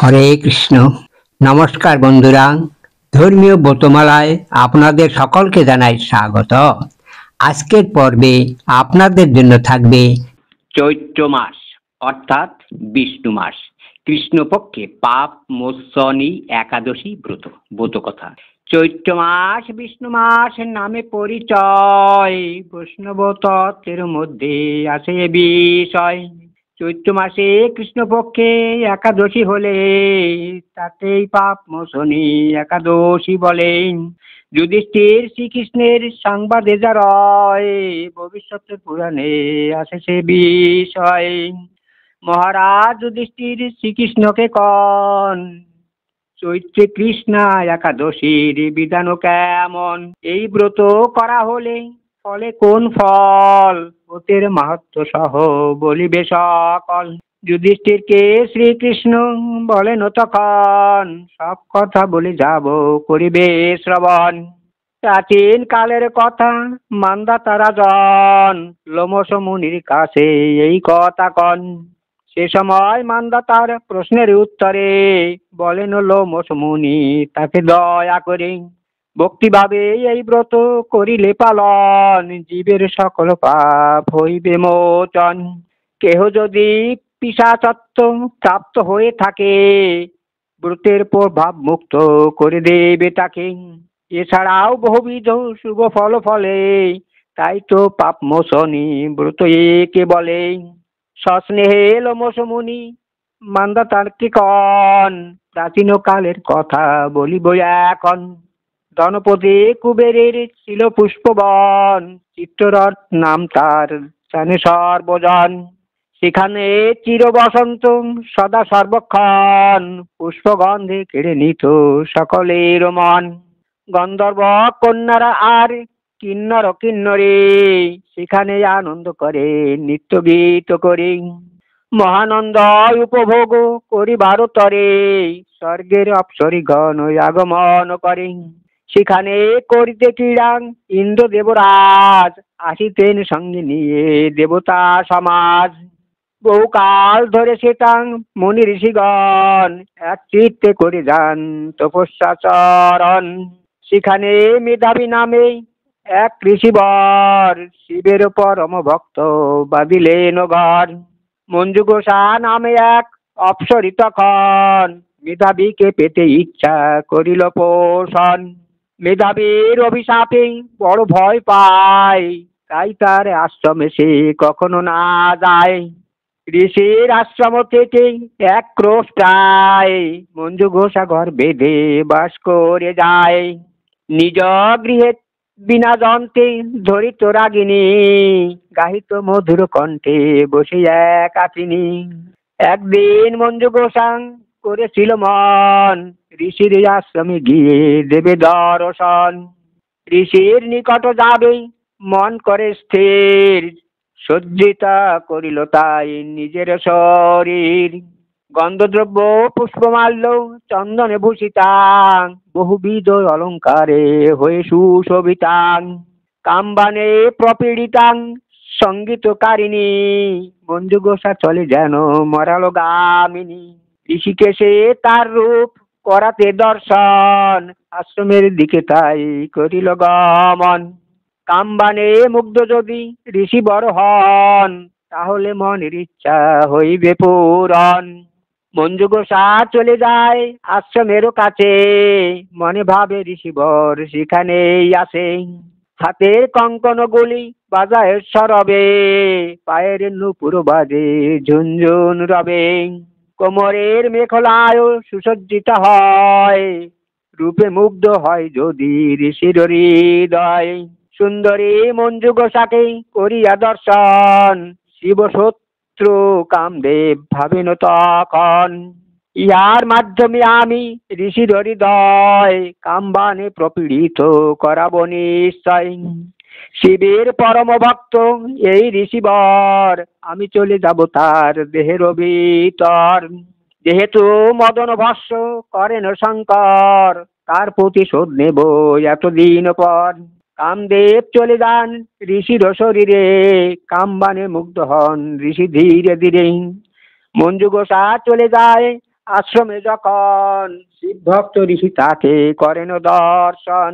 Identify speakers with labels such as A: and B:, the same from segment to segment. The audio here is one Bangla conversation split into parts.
A: হরে কৃষ্ণ। নমস্কার বন্ধুরা, ধর্মীয় ব্রতমালায় আপনাদের সকলকে জানাই স্বাগত। আজকের পর্বে আপনাদের জন্য থাকবে চৈত্র মাস অর্থাৎ বিষ্ণু মাস, কৃষ্ণপক্ষে পাপ মোচনী একাদশী ব্রত কথা। চৈত্র মাস বিষ্ণু মাস নামে পরিচয়, বৈষ্ণব তত্ত্বের মধ্যে আছে এ বিষয়। চৈত্র মাসে কৃষ্ণপক্ষে একাদশী হলে তাকেই পাপ মোচনী একাদশী বলেন। যুধিষ্ঠির শ্রীকৃষ্ণের সংবাদে যা রয়, ভবিষ্যতের পুরাণে আছে সে বিষয়। মহারাজ যুধিষ্ঠির শ্রীকৃষ্ণকে কন, চৈত্রে কৃষ্ণা একাদশীর বিধান কেমন? এই ব্রত করা হলে ফলে কোন ফল? ব্রতের মাহাত্ম্য সহ বলিবে সকল। যুধিষ্ঠিরকে শ্রীকৃষ্ণ বলেন তখন, সব কথা বলে যাব করিবে শ্রবণ। প্রাচীন কালের কথা মান্ধাতা জন লোমশ মুনির কাছে এই কথা কন। সে সময় মান্ধাতার প্রশ্নের উত্তরে বলেন লোমশ মুনি তাকে দয়া করে, ভক্তিভাবে এই ব্রত করিলে পালন, জীবের সকল পাপ হইবে মোচন। কেহ যদি পিশাচত্ব প্রাপ্ত হয়ে থাকে, ব্রতের প্রভাব মুক্ত করে দেবে তাকে। এছাড়াও বহুবিধ শুভ ফল ফলে, তাই তো পাপ মোচনী ব্রত একে বলে। সস্নেহে লোমশ মুনি মান্ধাতাকে কন, প্রাচীন কালের কথা বলিব এখন। ধনপতি কুবেরের ছিল পুষ্পবন, চিত্ররথ নাম তার জানে সর্বজন। সেখানে চির বসন্ত সদা সর্বক্ষণ, পুষ্পগন্ধে কেড়ে নিত সকলের মন। গন্ধর্ব কন্যারা আর কিন্নর কিন্নরে, সেখানে আনন্দ করে নিত্য গীত করে। মহানন্দ উপভোগ করিবার তরে, স্বর্গের অপ্সরীগণ আগমন করে। সেখানে করিতে ক্রীড়া ইন্দ্র দেবরাজ, আসিতেন সঙ্গে নিয়ে দেবতা সমাজ। বহুকাল ধরে সেতাং মুনি ঋষিগণ, এক চিত্তে করে যান তপস্যাচরণ। সেখানে মেধাবী নামে এক ঋষিবর, শিবের পরম ভক্ত বাঁধিলেন ঘর। মঞ্জু ঘোষা নামে এক অপ্সরী তখন, মেধাবীকে পেতে ইচ্ছা করিল পোষণ। মেধাবীর অভিশাপে বড় ভয় পায়, তাই তার আশ্রমে সে কখনো না যায়। ঋষির আশ্রম থেকে এক ক্রোশ প্রায়, মঞ্জু ঘোষা ঘর বেঁধে বাস করে যায়। নিজ গৃহে বিনা যন্ত্রে ধরিত রাগিনী, গাহিত মধুর কণ্ঠে বসে একাকিনী। একদিন মঞ্জু ঘোষা করেছিল মন, ঋষির আশ্রমে গিয়ে দেবে দর্শন। ঋষির নিকট যাবে মন করে স্থির, সজ্জিতা করিল তাই নিজের শরীর। গন্ধদ্রব্য পুষ্পমাল্য চন্দনে ভূষিতাং, বহুবিধ অলঙ্কারে হয়ে সুশোভিতাং। কামবানে প্রপীড়িতাং সঙ্গীতকারিণী, মঞ্জু ঘোষা চলে যেন মরালো গামিনী। ঋষিকেশে তার রূপ করাতে দর্শন, আশ্রমের দিকে তাই করিল গমন। কামবানে মুগ্ধ যদি ঋষি বড় হন, তাহলে মনের ইচ্ছা হইবে পূরণ। মঞ্জু ঘোষা চলে যায় আশ্রমের কাছে, মনে ভাবে ঋষিবর সেখানেই আছে। হাতের কঙ্কন গুলি বাজায় সরবে, পায়ের নূপুর বাজে ঝুনঝুন রবে। কোমরের মেখলায় সুসজ্জিত হয়, রূপে মুগ্ধ হয় যদি ঋষির হৃদয়। সুন্দরী মঞ্জু ঘোষাকে করিয়া দর্শন, শিব শত্রু কামদেব ভাবেন তখন। ইহার মাধ্যমে আমি ঋষির হৃদয়, কামবানে প্রপীড়িত করাবো নিশ্চয়। শিবের পরম ভক্ত এই ঋষিবর, আমি চলে যাব তার দেহের ভিতর। যেহেতু মদন ভস্য করেন শঙ্কর, তার প্রতিশোধ নেব এতদিন পর। কামদেব চলে যান ঋষির শরীরে, কামবানে মুগ্ধ হন ঋষি ধীরে ধীরে। মঞ্জু ঘোষা চলে যায় আশ্রমে যখন শিব ভক্ত ঋষি তাকে করেন দর্শন,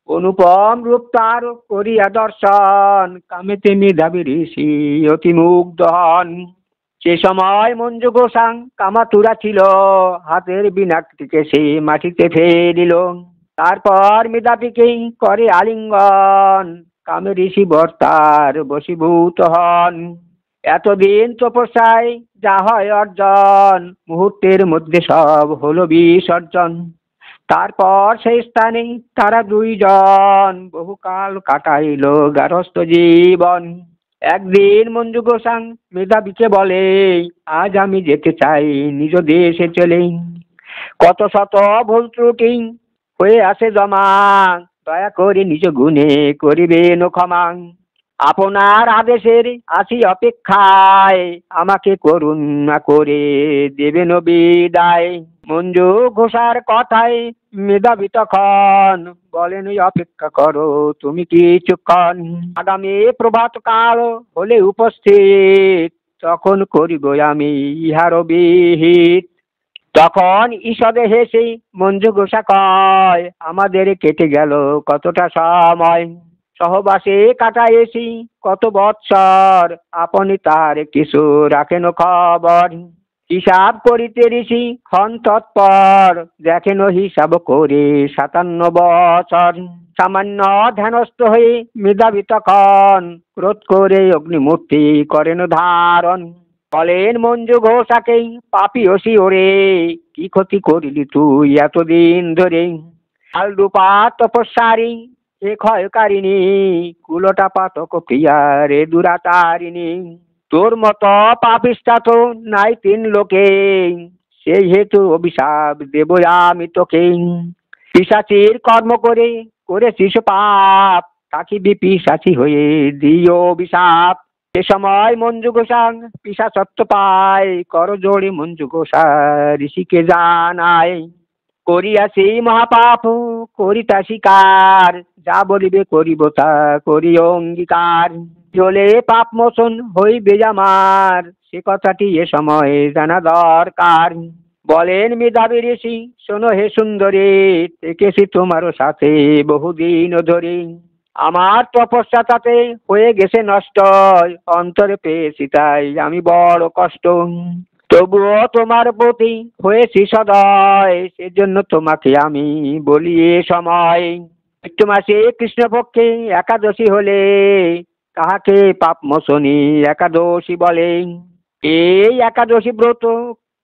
A: অনুপম রূপ তার করিয়া দর্শন, কামেতে মেধাবী ঋষি অতি মুগ্ধ হন। সে সময় মঞ্জু গোসাং কামাতুরা ছিল, হাতের বিনাকটিকে সে মাটিতে ফেলিল। তারপর মেধাবীকেই করে আলিঙ্গন, কামে ঋষি বর্তার বশীভূত হন। এতদিন তপস্যায় যা হয় অর্জন, মুহূর্তের মধ্যে সব হলো বিসর্জন। তারপর সেই স্থানে তারা দুইজন বহুকাল কাটাইল গারস্থ জীবন। একদিন মঞ্জু গোসাং মেধাবীকে বলে, আজ আমি যেতে চাই নিজ দেশে চলে। কত শত ভুল ত্রুটি হয়ে আসে জমা, দয়া করে নিজ গুণে করিবেন ক্ষমা। আপনার আদেশের আসি অপেক্ষায়, আমাকে করুণা করে দেবেন বিদায়। মঞ্জু ঘোষার কথায় মেধাবী তখন বলেন, অপেক্ষা করো তুমি কিছুক্ষণ। আগামী প্রভাত কাল হলে উপস্থিত, তখন করিব আমি ইহার বিহিত। তখন ঈষদে হেসে মঞ্জু ঘোষা কয়, আমাদের কেটে গেল কতটা সময়, সহবাসে কাটাইছি কত বৎসর, আপনি তার কিছু রাখেন খবর। হিসাব করিতে ঋষি হন তৎপর, দেখেন হিসাব করে 57 বছর। সামান্য ধ্যানস্থ হয়ে মেধাবী তখন ক্রোধ করে অগ্নিমূর্তি করেন ধারণ। বলেন মঞ্জু ঘোষাকেই, পাপি হসি ওরে, কি ক্ষতি করিলি তুই এতদিন ধরে। কাল রূপা তপস্যারি এ ক্ষয়কারিণী, কুলটা পাতক প্রিয়ারে দুরাচারিণী। তোর মতো পাপিষ্ঠা তো নাই 3 লোকে, সেই হেতু অভিশাপ দেব আমি তোকে। পিশাচীর কর্ম করে করেছিস পাপ, থাকিবি পিশাচী হয়ে দিও অভিশাপ। সে সময় মঞ্জু গোসাং পিশাচত্ব পায়, করজোড়ে মঞ্জু গোসা ঋষিকে জানায়। করিয়াছি মহাপাপ করিতা স্বীকার, যা বলিবে করিব তা করি অঙ্গীকার। চলে পাপ মোচন হইবে আমার, সে কথাটি এ সময় জানা দরকার। বলেন মেধাবী ঋষি, শোনো হে সুন্দরী, থেকেছি তোমারও সাথে বহুদিন ধরে। আমার তপস্যা তাতে হয়ে গেছে নষ্ট, অন্তরে পেয়েছি তাই আমি বড় কষ্ট। তবুও তোমার প্রতি হয়েছি সদয়, সেজন্য তোমাকে আমি বলি এ সময়। চৈত্র মাসে কৃষ্ণপক্ষে একাদশী হলে, তাহাকে পাপ মোচনী একাদশী বলে। এই একাদশী ব্রত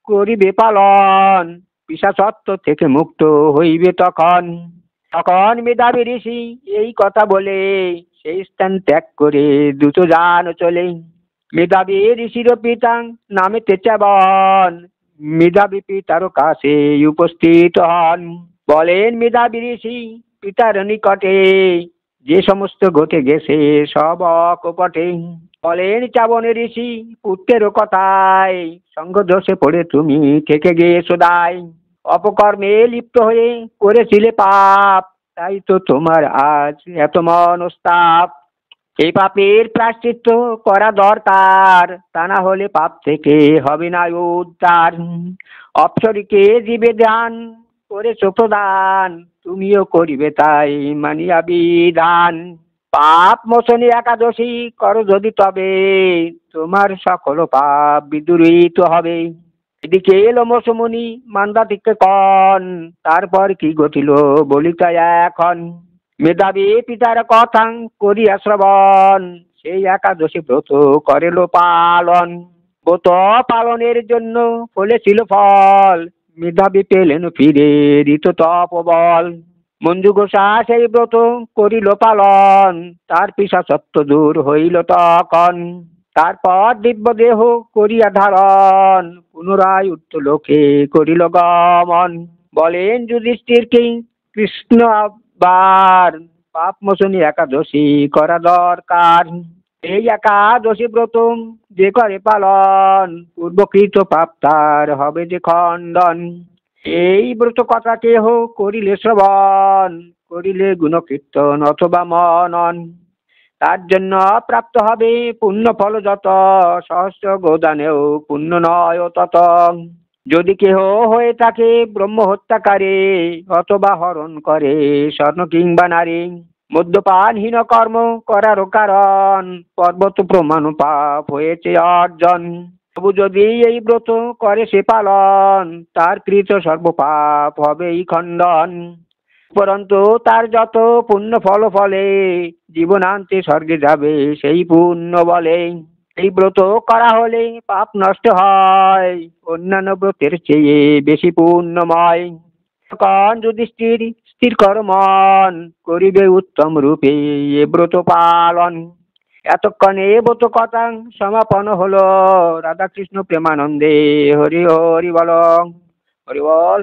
A: করিবে পালন, পিশাচত্ব থেকে মুক্ত হইবে তখন। তখন মেধাবী ঋষি এই কথা বলে, সেই স্থান ত্যাগ করে দ্রুত যান চলে। মেধাবী ঋষির পিতা নামে তেচাবন, মেধাবী পিতার কাছে উপস্থিত হন। বলেন মেধাবী ঋষি পিতার নিকটে, যে সমস্ত ঘটে গেছে সব অকপটে। বলেন চাবনের ঋষি পুত্রের কথায়, সঙ্গ দোষে পড়ে তুমি থেকে গেছো দায়। অপকর্মে লিপ্ত হয়ে করেছিলে পাপ, তাই তো তোমার আজ এত মনস্তাপ। এই পাপের প্রায়শ্চিত্ত করা দরকার, তা না হলে পাপ থেকে হবে না উদ্ধার। অপ্সরীকে জীবে দান করেছো প্রদান, তুমিও করিবে তাই মানিয়া বিধান। পাপ মোচনী একাদশী করো যদি তবে, তোমার সকল পাপ বিদূরিত হবে। এদিকে এলো মৌসুমনি মান্দাতিকে কন, তারপর কি ঘটিল বলিতে এখন। মেধাবী পিতার কথা করিয়া শ্রবণ, সেই একাদশী ব্রত করিল পালন। ব্রত পালনের জন্য ফলেছিল ফল, মেধাবী পেলেন ফিরে ঋত তপবল। মঞ্জু গোসা সেই ব্রত করিল পালন, তার পিশাচত্ব দূর হইল তখন। তারপর দিব্য দেহ করিয়া ধারণ, পুনরায় উত্তরলোকে করিল গমন। বলেন যুধিষ্ঠির কি, কৃষ্ণ আবার পাপ মোচনী একাদশী করা দরকার। এই একাদশী ব্রত যে করে পালন, পূর্বকৃত পাপ তার হবে যে খণ্ডন। এই ব্রত কথা কেহ করিলে শ্রবণ, করিলে গুণকীর্তন অথবা মনন, তার জন্য প্রাপ্ত হবে পুণ্য ফল যত, সহস্র গোদানেও পুণ্য নয় তত। যদি কেহ হয়ে থাকে ব্রহ্ম হত্যাকারী অথবা হরণ করে স্বর্ণ কিংবা নারী, মদ্যপানহীন কর্ম করারও কারণ পর্বত প্রমাণ পাপ হয়েছে অর্জন। তবু যদি এই ব্রত করে সে পালন, তার কৃত সর্বপাপ হবেই খণ্ডন। উপরন্তু তার যত পুণ্য ফল ফলে, জীবনান্তে স্বর্গে যাবে সেই পুণ্য বলে। এই ব্রত করা হলে পাপ নষ্ট হয়, অন্যান্য ব্রতের চেয়ে বেশি পুণ্যময়। তখন যুধিষ্ঠির স্থির কর মন, করিবে উত্তম রূপে এ ব্রত পালন। এতক্ষণে ব্রত কথা সমাপন হলো। রাধাকৃষ্ণ প্রেমানন্দে হরি হরি বল, হরি বল।